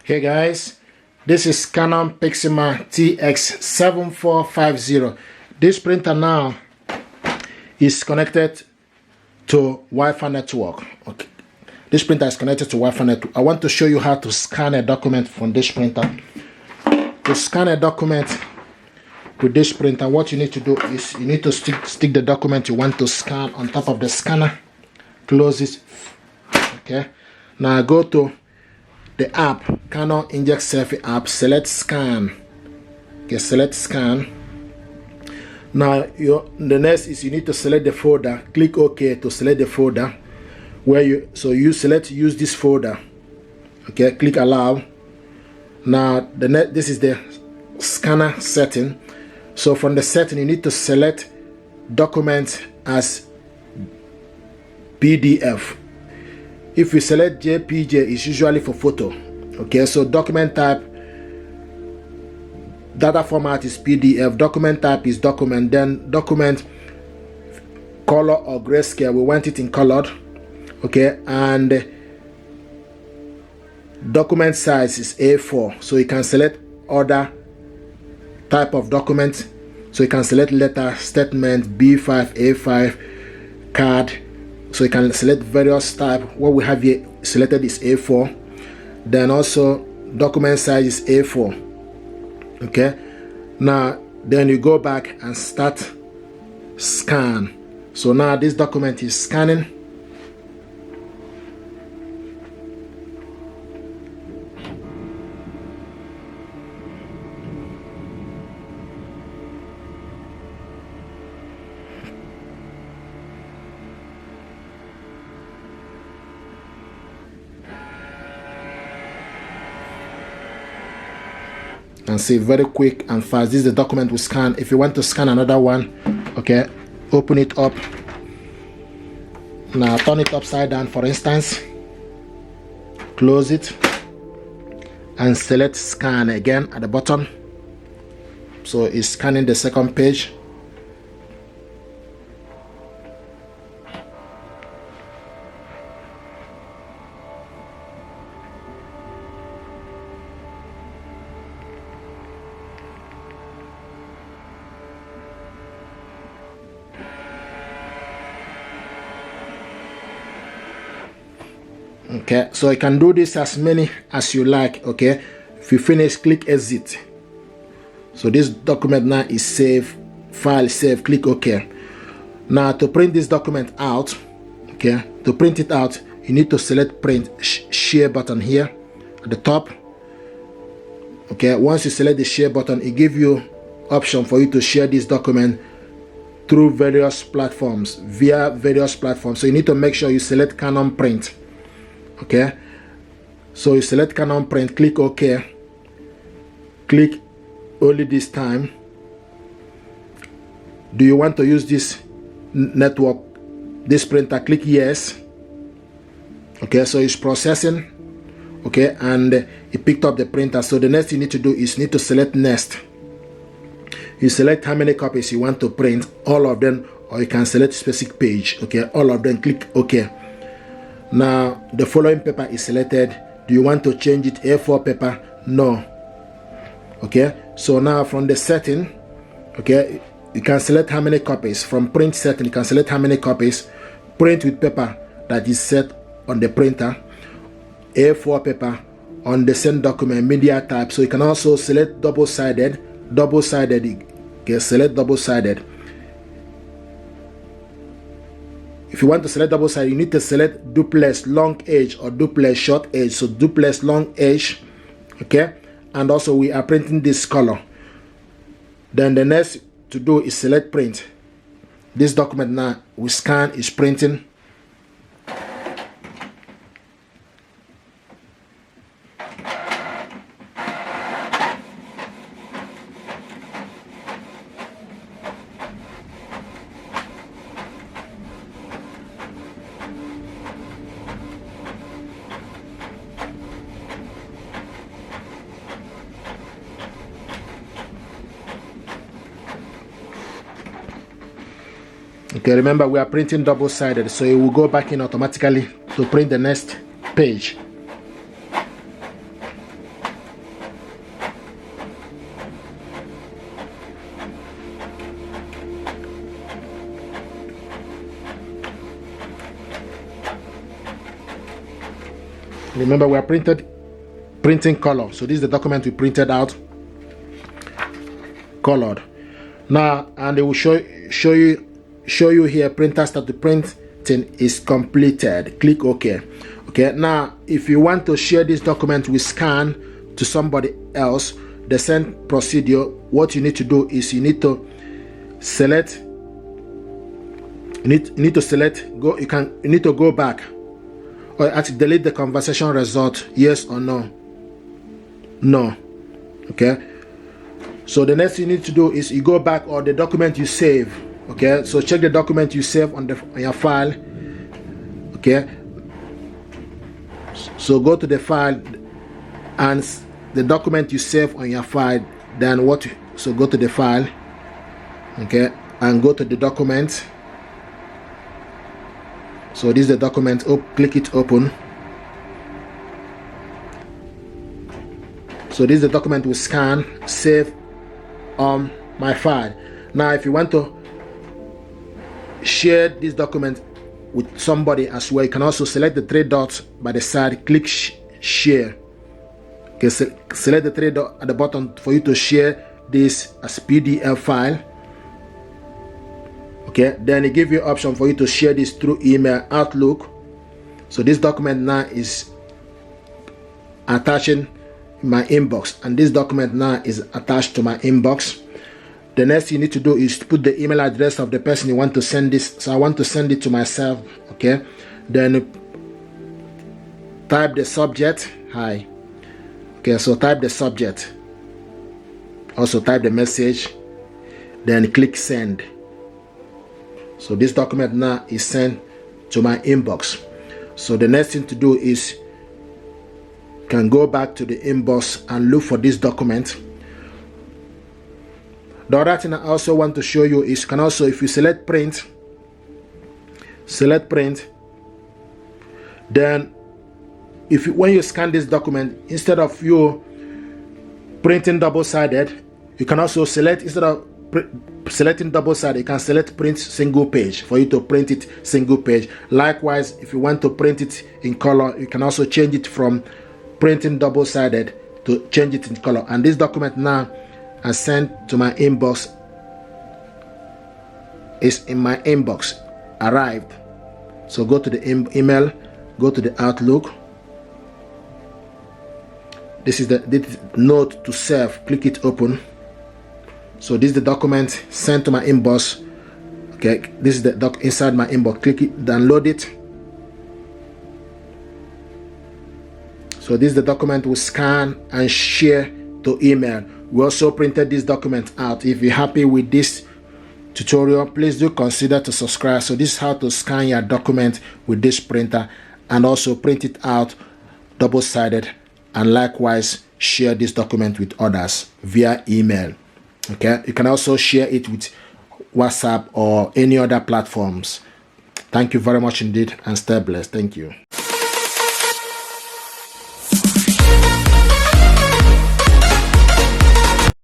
Hey guys, this is Canon Pixima TX7450. This printer now is connected to Wi-Fi network. Okay, this printer is connected to Wi-Fi network. I want to show you how to scan a document from this printer. To scan a document with this printer, what you need to do is you need to stick the document you want to scan on top of the scanner. Close it. Okay, now go to the app, Canon Inject Selfie app, select scan. Okay, select scan. Now the next is you need to select the folder. Click OK to select the folder where you select use this folder. Okay, click allow. Now this is the scanner setting. So from the setting you need to select document as PDF. If you select JPG, it's usually for photo. Okay, so document type, data format is PDF, document type is document, then document color or grayscale, we want it in colored. Okay, and document size is A4, so you can select other type of document. So you can select letter, statement, B5, A5, card. So you can select various type. What we have here selected is A4. Then also document size is A4. Okay. Now then you go back and start scan. So now this document is scanning. And see, very quick and fast. This is the document we scan. If you want to scan another one, okay, open it up. Now turn it upside down, for instance. Close it and select scan again at the bottom. So it's scanning the second page. Okay, so you can do this as many as you like. Okay, if you finish, click exit. So this document now is saved, file save, click OK. Now to print this document out, okay, to print it out, you need to select print share button here at the top. Okay, once you select the share button, it gives you option for you to share this document through various platforms, via various platforms. So you need to make sure you select Canon print. Okay, so you select Canon print, click OK, click only this time. Do you want to use this network, this printer? Click yes. Okay, so it's processing. Okay, and it picked up the printer. So the next you need to do is need to select next. You select how many copies you want to print, all of them, or you can select specific page. Okay, all of them, click OK. Now the following paper is selected. Do you want to change it A4 paper? No. Okay, so now from the setting, okay, you can select how many copies. From print setting, you can select how many copies. Print with paper that is set on the printer. A4 paper on the same document, media type. So you can also select double-sided. Okay, select double-sided. If you want to select double-sided, you need to select duplex long edge or duplex short edge. So duplex long edge, okay, and also we are printing this color. Then the next to do is select print. This document now we scan is printing. Okay, remember we are printing double-sided, so it will go back in automatically to print the next page. Remember, we are printing color. So this is the document we printed out, colored. Now, and they will show you here, printer start. The printing is completed. Click OK. Okay, now if you want to share this document with scan to somebody else, the send procedure, what you need to do is you need to select, you need to select, you need to go back, or actually delete the conversation result, yes or no. No. Okay, so the next you need to do is you go back, or the document you save. Okay, so check the document you save on your file. Okay, so go to the file and the document you save on your file. Then so go to the file, okay, and go to the document. So this is the document. Click it open. So this is the document we scan, save on my file. Now if you want to share this document with somebody as well, you can also select the three dots by the side, click share. Okay, select the three dots at the bottom for you to share this as PDF file. Okay, then it gives you option for you to share this through email, Outlook. So this document now is attaching my inbox, and this document now is attached to my inbox. The next you need to do is to put the email address of the person you want to send this. So I want to send it to myself. Okay, then type the subject, hi. Okay, so type the subject, also type the message, then click send. So this document now is sent to my inbox. So the next thing to do is you can go back to the inbox and look for this document. The other thing I also want to show you is you can also, if you select print, then when you scan this document, instead of you printing double-sided, you can also select, instead of selecting double-sided, you can select print single page for you to print it single page. Likewise, if you want to print it in color, you can also change it from printing double-sided to change it in color. And this document now is sent to my inbox, is in my inbox, arrived. So go to the email, go to the Outlook. This is the note to save, click it open. So this is the document sent to my inbox. Okay, this is the doc inside my inbox. Click it, download it. So this is the document we scan and share to email. We also printed this document out. If you're happy with this tutorial, please do consider to subscribe. So this is how to scan your document with this printer and also print it out double-sided, and likewise share this document with others via email. Okay, you can also share it with WhatsApp or any other platforms. Thank you very much indeed, and stay blessed. Thank you.